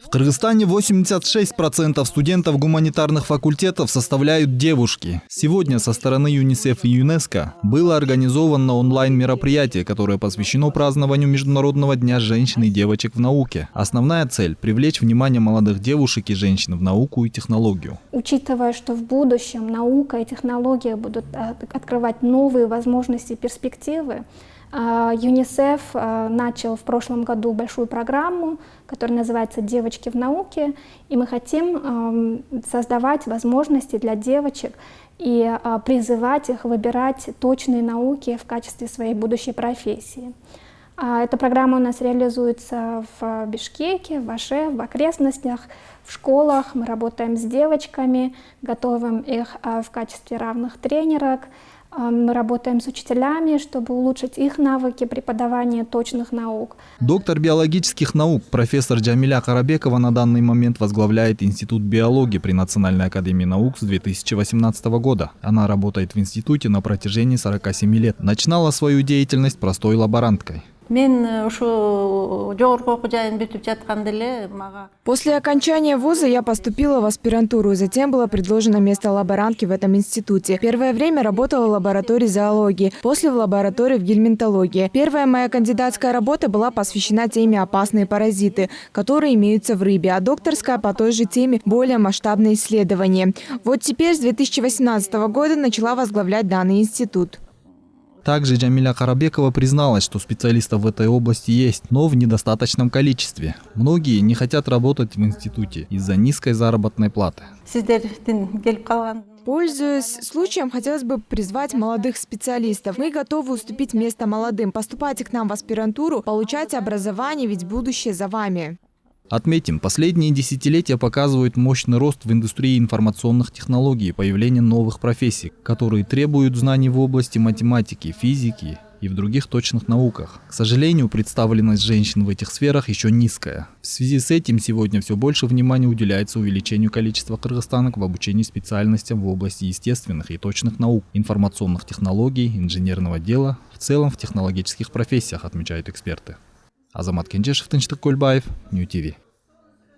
В Кыргызстане 86% студентов гуманитарных факультетов составляют девушки. Сегодня со стороны ЮНИСЕФ и ЮНЕСКО было организовано онлайн-мероприятие, которое посвящено празднованию Международного дня женщин и девочек в науке. Основная цель – привлечь внимание молодых девушек и женщин в науку и технологию. Учитывая, что в будущем наука и технология будут открывать новые возможности и перспективы, ЮНИСЕФ начал в прошлом году большую программу, которая называется «Девочки в науке», и мы хотим создавать возможности для девочек и призывать их выбирать точные науки в качестве своей будущей профессии. Эта программа у нас реализуется в Бишкеке, в Аше, в окрестностях, в школах. Мы работаем с девочками, готовим их в качестве равных тренерок. Мы работаем с учителями, чтобы улучшить их навыки преподавания точных наук. Доктор биологических наук, профессор Джамиля Карабекова на данный момент возглавляет Институт биологии при Национальной академии наук с 2018 года. Она работает в институте на протяжении 47 лет. Начинала свою деятельность простой лаборанткой. После окончания вуза я поступила в аспирантуру, затем было предложено место лаборантки в этом институте. Первое время работала в лаборатории зоологии, после в лаборатории в гельминтологии. Первая моя кандидатская работа была посвящена теме «Опасные паразиты», которые имеются в рыбе, а докторская по той же теме более масштабные исследования. Вот теперь с 2018 года начала возглавлять данный институт. Также Джамиля Карабекова призналась, что специалистов в этой области есть, но в недостаточном количестве. Многие не хотят работать в институте из-за низкой заработной платы. Пользуясь случаем, хотелось бы призвать молодых специалистов. Мы готовы уступить место молодым. Поступайте к нам в аспирантуру, получайте образование, ведь будущее за вами. Отметим, последние десятилетия показывают мощный рост в индустрии информационных технологий и появление новых профессий, которые требуют знаний в области математики, физики и в других точных науках. К сожалению, представленность женщин в этих сферах еще низкая. В связи с этим сегодня все больше внимания уделяется увеличению количества кыргызстанок в обучении специальностям в области естественных и точных наук, информационных технологий, инженерного дела, в целом в технологических профессиях, отмечают эксперты. Азамат Кенжешев, Тынчтык Кульбаев, Нью ТВ.